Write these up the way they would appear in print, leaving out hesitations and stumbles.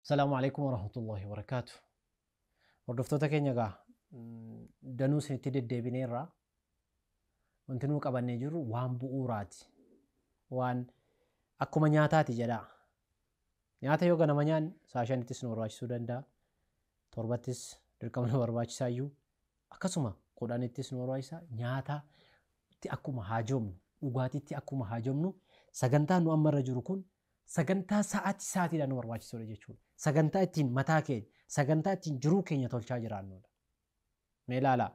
السلام عليكم ورحمة الله وبركاته. وردفتوتا كينيا دانو سنتي ديبينيرا وانتنو قباني جرو وان بؤوراتي وان akkuma nyaataati jedha. Nyaata yoo ganama nyaanne sa'a shanittis nu barbaachisuu danda'a. Torbattis dirqama nu barbaachisaa iyyuu akkasuma kudhanittis nu barbaachisa. Nyaatatti akkuma haajomnu dhugaatiitti akkuma haajomnu sagantaa nu ammarra jiru kun sagantaa sa'aatiidhaan nu barbaachisudha jechuudha. Sagantaa ittiin mataa keenya sagantaa ittiin jiruu keenya tolchaa jiraannudha. Mee ilaalaa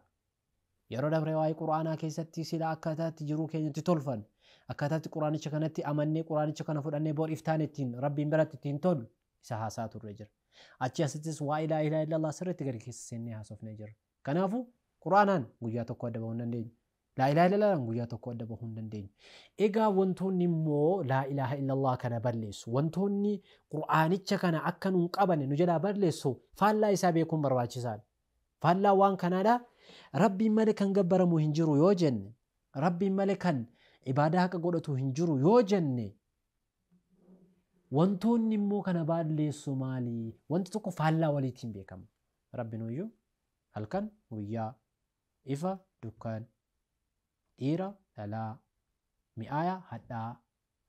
yeroo dabree waa'ee quraanaa keessatti sila akkaataatti jiruu keenyatti tolfannu akkaataatti quraanicha kanatti amannee quraanicha kana fudhannee boor iftaan ittiin rabbiin biratti ittiin tollu isa haasaa turre jira. Achi asittis waa'ee laa ilaaha illallah sirriitti gadi keessa seennee haasofnee jirra. Kanaafuu quraanaan guyyaa tokko adda bahuu hin dandeenyu. Laa ilaaha illallah guyyaa tokko adda bahuu hin dandeenyu. Egaa wantoonni immoo laa ilaaha illallah kana balleessu wantoonni quraanicha kana akka nuun qabanne nu jalaa balleessu faallaa isaa beekuun barbaachisaadha. Faallaa waan kanaadhaa rabbiin malee kan gabbaramu hin jiru yoo jenne rabbiin malee kan ibaadaa haqa godhatu hin jiru yoo jenne wantoonni immoo kana balleessu maali? Wanti tokko faallaa waliitiin beekama. Rabbiin iyyuu halkan guyyaa ifa dukkaan dhiira dhalaa mi'aaya hadhaa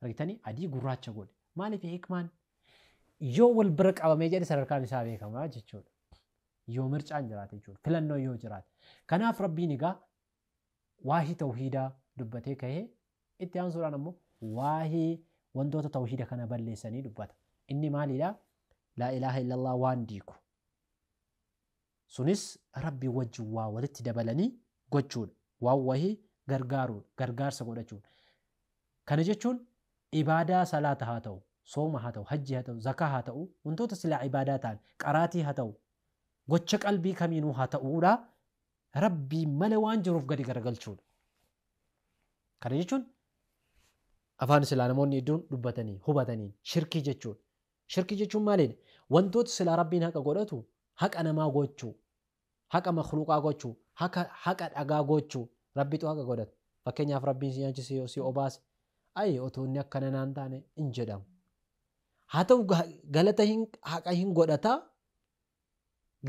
argitanii adii gurraacha godhe maaliif hikmaan yoo wal bira qabamee jedhe sadarkaan isaa beekama jechuudha. Yoo mircaan jiraate jechuudha. Filannoo yoo jiraate. Kanaaf rabbiin egaa waahii tawhiidaa dubbatee ka'ee itti aansuudhaan ammoo waahii wantoota tawhiida kana balleessanii dubbata. Inni maalidhaa? Laa ilaaha illallah waan diigu. Sunis rabbii wajjin waa walitti dabalanii gochuudha. Waan wahii gargaaruudha. Gargaarsa godhachuudha. Kana jechuun ibaadaa salaata haa ta'u, sooma haa ta'u, hajji haa ta'u, zakaa haa ta'u, wantoota silaa ibaadaa ta'an, qaraatii haa ta'u, gocha qalbii kamiinuu haa ta'uudha. Rabbii malee waan jiruuf gadi garagalchuudha. Kana jechuun afaan silaa namoonni hedduun dubbatanii hubatanii shirkii jechuudha. Shirkii jechuun maalidha? Wantoota silaa rabbiin haqa godhatu haqa namaa gochuu, haqa makhluuqaa gochuu, haqa dhagaa gochuu rabbitu haqa godhata. Fakkeenyaaf rabbiin si nyaachisee si obaase ayi otoo inni akkana naan taane hin jedhamu. Haa ta'u galata haqa hin godhataa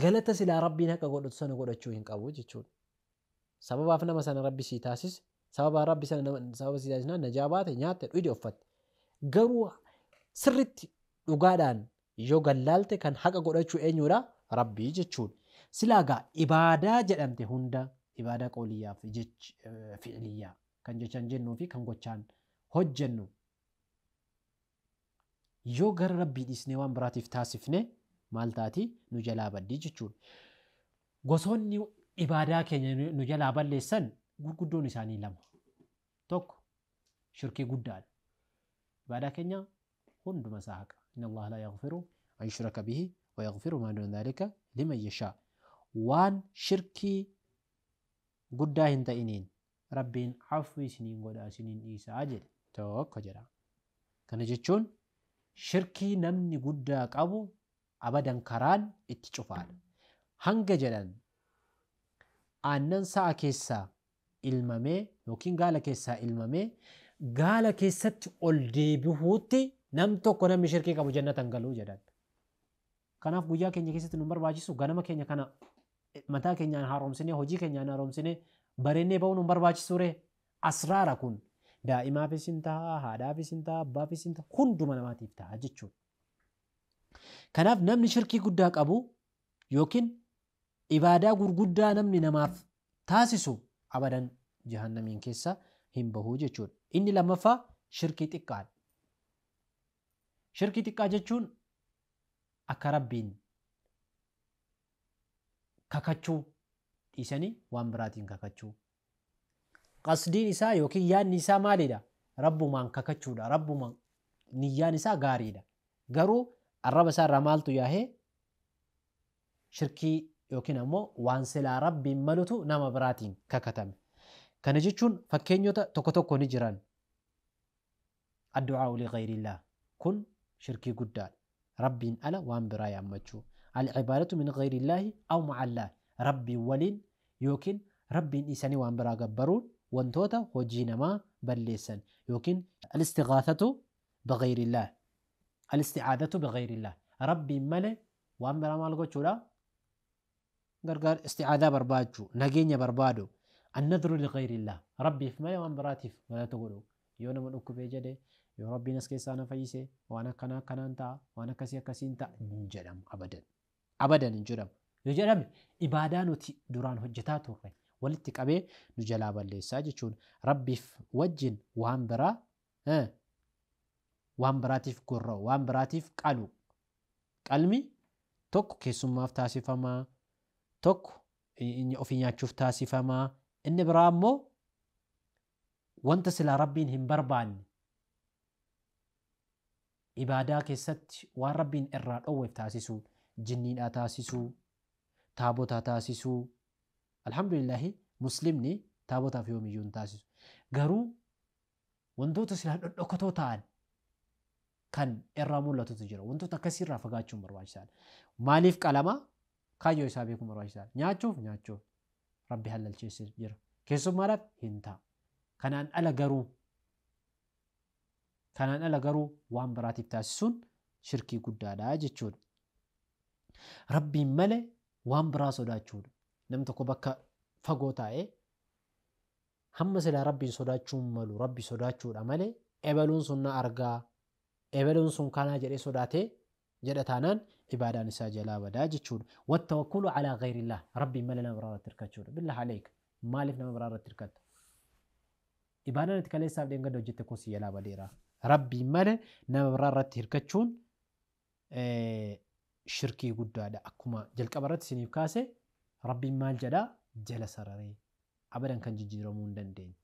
galata silaa rabbiin haqa godhatu sana godhachuu hin qabu jechuudha. Sababaaf nama sana rabbi sii taasise sababa rabbi sana sababa sii taasisnaan najaa baate nyaatte dhuyde uffatte. Garuu sirritti dhugaadhaan yoo gallaalte kan haqa godhachuu eenyudha? Rabbii jechuudha. Silaagaa ibaadaa jedhamte hunda ibaadaa qooliyyaa fi fi'iliyyaa kan jechaan jennuu fi kan gochaan hojjennu yoo gara rabbii dhiisnee waan biraatiif taasifne maal taati nu jalaa baddii jechuudha. Gosoonni ibaadaa keenya nu jalaa balleessan gurguddoon isaanii lama. Tokko shirkii guddaadha. Ibaadaa keenya hunduma isaa haqa. Inna Allah laa yaghfiru an yushraka bihi wa yaghfiru maa duuna dhaalika liman yashaa. Waan shirkii guddaa hin ta'iniin rabbiin afwi isiniin godha isiniin dhiisaa jedhe tokko jedha. Kana jechuun shirkii namni guddaa qabu abadan karaan itti cufaadha. Hanga jedhan aannan sa'a keessaa ilmamee yookiin gaala keessaa ilmamee gaala keessatti ol deebi'uutti nam tokko namni shirkii qabu jannatan galuu jedhan. Kanaaf guyyaa keenya keessatti nu barbaachisu ganama keenya kana mataa keenyaan haaromsinee hojii keenyaan haaromsinee bareennee ba'uu nu barbaachisu ree asraara kun daa'imaafis hin ta'a haadhaafis hin ta'a abbaafis hin ta'a hunduma namaatiif ta'a jechuudha. Kanaaf namni shirkii guddaa qabu yookiin ibaadaa gurguddaa namni namaaf taasisu abadan jahannamiin keessa hin bahu jechuudha. Inni lammaffaa shirkii xiqqaadha. Shirkii xiqqaa jechuun akka rabbiin kakachuu dhiisanii waan biraatiin kakachuu. Qasdiin isaa yookiin yaadni isaa maalidha? Rabbumaan kakachuudha. Rabbumaan niyyaan isaa gaariidha. Garuu arraba isaa irraa maaltu yaahee shirkii yookiin ammoo waan silaa rabbiin malutu nama biraatiin kakatame. Kana jechuun fakkeenyota tokko tokko ni jiran. Addu'aa li ghayrillah kun shirkii guddaadha. Rabbiin ala waan biraa yaammachuu. Al-ibaadatu min ghayrillahi aw ma'allah. Rabbiin waliin yookiin rabbiin dhiisanii waan biraa gabbaruun wantoota hojii namaa balleessan yookiin al-istigaathatu bighayrillah. الاستعاذة بغير الله ربي ملي وان برا مالكو تشولا غرغر استعاذة برباجو نجينيا بربادو النذر لغير الله ربي في ملي وان براتيف ولا تقولوا يونا من أكو بيجده يا ربي نسكي سانا فايسه وانا كنا انتا وانا كسي انتا نجرم أبدا نجرم يجرم إبادانو دوران هجتاتو walitti qabee nu jalaa balleessaa jechuudha. Rabbiif wajjin waan biraa waan biraatiif gorra'u waan biraatiif qalu qalmi tokko keessummaaf taasifamaa tokko ofii nyaachuuf taasifamaa inni biraa immoo wanta silaa rabbiin hin barbaanne ibaadaa keessatti waan rabbiin irraa dhowweef taasisuu jinniidhaa taasisuu taabotaa taasisuu alhamdulillahi muslimni taabotaaf yoomiyyuu hin taasisu garuu wantoota silaa dhodhokatoo ta'an kan irraa mul'atutu jira wantoota akkasiirraa fagaachuun barbaachisaadha maaliif qalama kaayyoo isaa beekuun barbaachisaadha nyaachuuf rabbi halalcheessee jira keessummaadhaaf hin ta'a kanaan ala garuu waan biraatiif taasisuun shirkii guddaadha jechuudha rabbiin malee waan biraa sodaachuudha namni tokko bakka fagoo taa'ee hamma silaa rabbiin sodaachuun malu rabbi sodaachuudha malee ebaluun sun na argaa ebaluun sun kanaa jedhee sodaatee jedha taanaan ibaadaan isaa jalaa badaa jechuudha wattawakkulu alaa ghayrillah rabbiin malee nama biraa irratti hirkachuudha billah aleek maaliif nama biraa irratti hirkatta ibaadaan itti kaleessaaf dheengadda hojjette kun si jalaa badeera rabbiin malee nama biraa irratti hirkachuun shirkii guddaadha akkuma jalqaba irratti isiniif kaase rabbiin maal jedhaa jala sararee abadan kan jijjiiramuu hin dandeenye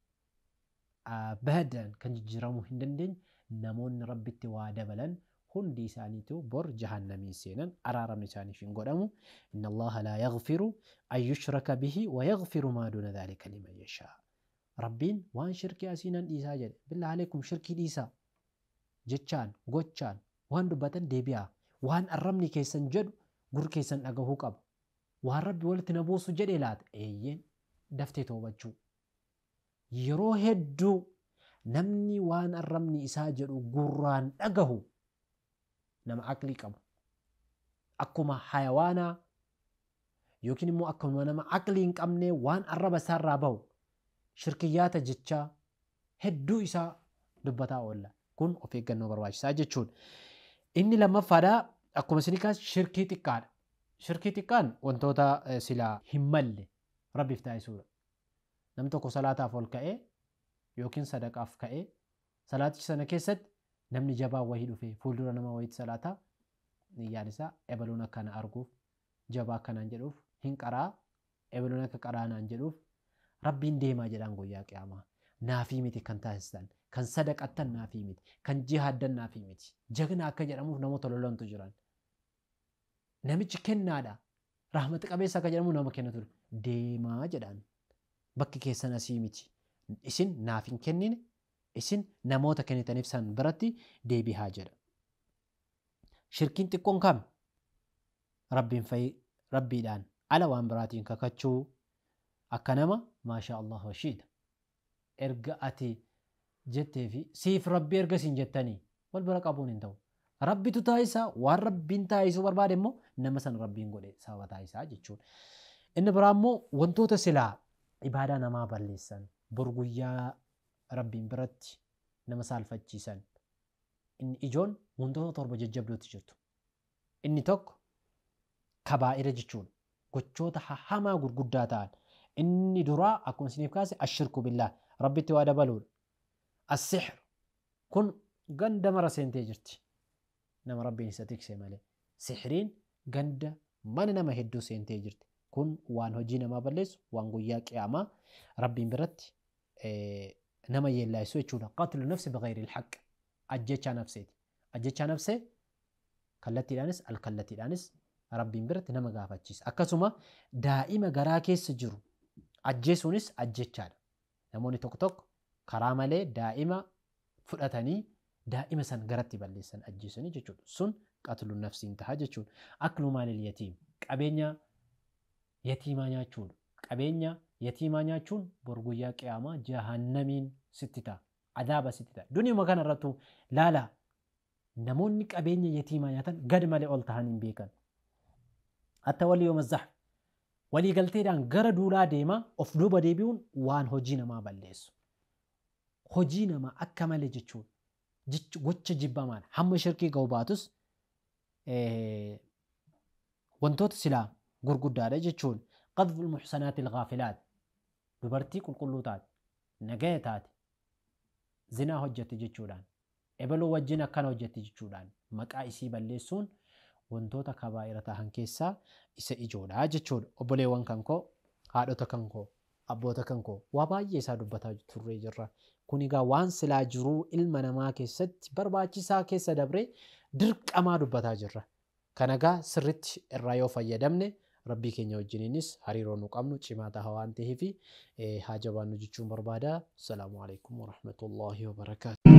abadan kan jijjiiramuu hin dandeenye namoonni rabbitti waa dabalan hundi isaaniitu bor jahannamiin seenan araaramni isaaniif hin godhamu inna allaha laa yaghfiru an yushraka bihi wa yaghfiru maa duna dhalika liman yashaa rabbiin waan shirkii asiinan dhiisaa jedhe billah aleekum shirkii dhiisaa jechaan gochaan waan dubbatan deebi'aa waan arrabni keessan jedhu gur keessan dhagahuu qaba waan rabbi walitti na buusu jedhe laata eeyyeen daftee toobachuu yeroo hedduu namni waan arrabni isaa jedhu gurraan dhagahu nama aqlii qabu akkuma hayawaanaa yookiin immoo akkuma nama aqlii hin qabne waan arraba isaarraa bahu shirkiyyaata jechaa hedduu isaa dubbataa oolla kun of eeggannoo barbaachisaa jechuudha. Inni lammaffaadhaa akkuma isin kaas shirkii xiqqaadha. Shirkii xiqqaan wantoota silaa hin malle rabbiif taasisuudha. Namni tokko salaataaf ol ka'ee yookiin sadaqaaf ka'ee salaatichi sana keessatti namni jabaa wahii dhufee fuuldura nama wayiitti salaataa niyyaan isaa ebaluun akkana arguuf jabaa akkanaan jedhuuf hin qaraa ebaluun akka qaraanaan jedhuuf rabbiin deemaa jedhaan guyyaa qiyaamaa naafii miti kan taasisan kan sadaqattan naafii miti kan jihaaddan naafii miti jagna akka jedhamuuf namoota lolantu jiran namichi kennaadha rahmata qabeessa akka jedhamu nama kennatu deemaa jedhaan bakki keessan asii miti isin naaf hin kennine isin namoota kennitaniif san biratti deebihaa jedha. Shirkiin xiqqoon kam rabbiidhaan ala waan biraatiin kakachuu akka nama maashaa Allah washiita erga ati jettee fi siif rabbi erga siin jettanii wal bira qabuun hin ta'u. Rabbitu taayisaa waan rabbiin taayisuu barbaade immoo nama san rabbiin godhe sababa taayisaa jechuudha. Inni biraa immoo wantoota silaa ibaadaa namaa balleessan bor guyyaa rabbiin biratti nama saalfachiisan inni ijoon wantoota torba jajjabdootti jirtu. Inni tokko kabaa'ira jechuudha. Gochoota hamaa gurguddaa ta'an. Inni duraa akkuma isiniif kaase ashirku billaa rabbitti waa dabaluudha. As-sihr kun ganda mara seentee jirti. Nama rabbiin isa tiksee malee. Sihriin ganda mana nama hedduu seentee jirti. Kun waan hojii namaa balleessu waan guyyaa qiyaamaa rabbiin biratti nama yeellaayisu jechuudha. Qatlu nafsi bighayri al-haqq. Ajjechaa nafseeti. Ajjechaa nafsee kallattiidhaanis alkallattiidhaanis rabbiin biratti nama gaafachiisa. Akkasuma daa'ima garaa keessa jiru ajjeesuunis ajjechaadha. Namoonni tokko tokko karaa malee daa'ima fudhatanii daa'ima san garatti balleessan ajjeesanii jechuudha. Sun qatlu nafsiin taha jechuudha. Aklu maalil yatiim qabeenya yatiimaa nyaachuudha. Qabeenya yatiimaa nyaachuun bor guyyaa qiyaamaa jahannamiin sitti ta'a. Adaaba sitti ta'a. Duniuma kana irrattu laala namoonni qabeenya yatiimaa nyaatan gad malee ol tahan hin beekan. Hatta walii yooma zax walii galteedhaan gara duulaa deemaa of duuba deebi'uun waan hojii namaa balleessu. Hojii namaa akka malee jechuun gocha jibbamaadha. Hamma shirkii ga'u baatus wantoota silaa gurguddaadha jechuun qadful muxsanaati ilgaafilaat dubartii qulqulluu taate nagaya taate zinaa hojjette jechuudhaan ebaluu wajjin akkana hojjette jechuudhaan maqaa isii balleessuun wantoota kabaa'ira ta'an keessaa isa ijoodha jechuudha. Obboleewwan kan koo, haadhota kan koo, abboota kan koo waa baay'ee isaa dubbataa turree jirra. Kun egaa waan silaa jiruu ilma namaa keessatti barbaachisaa keessa dabree dirqamaa dubbataa jirra. Kan egaa sirritti irraa yoo fayyadamne rabbii keenya wajjiniinis hariiroo nu qabnu cimaa ta'a waan ta'eef haa jabaannu jechuun barbaada. Assalaamu alaikum warahmatullaahi wabarakaatu.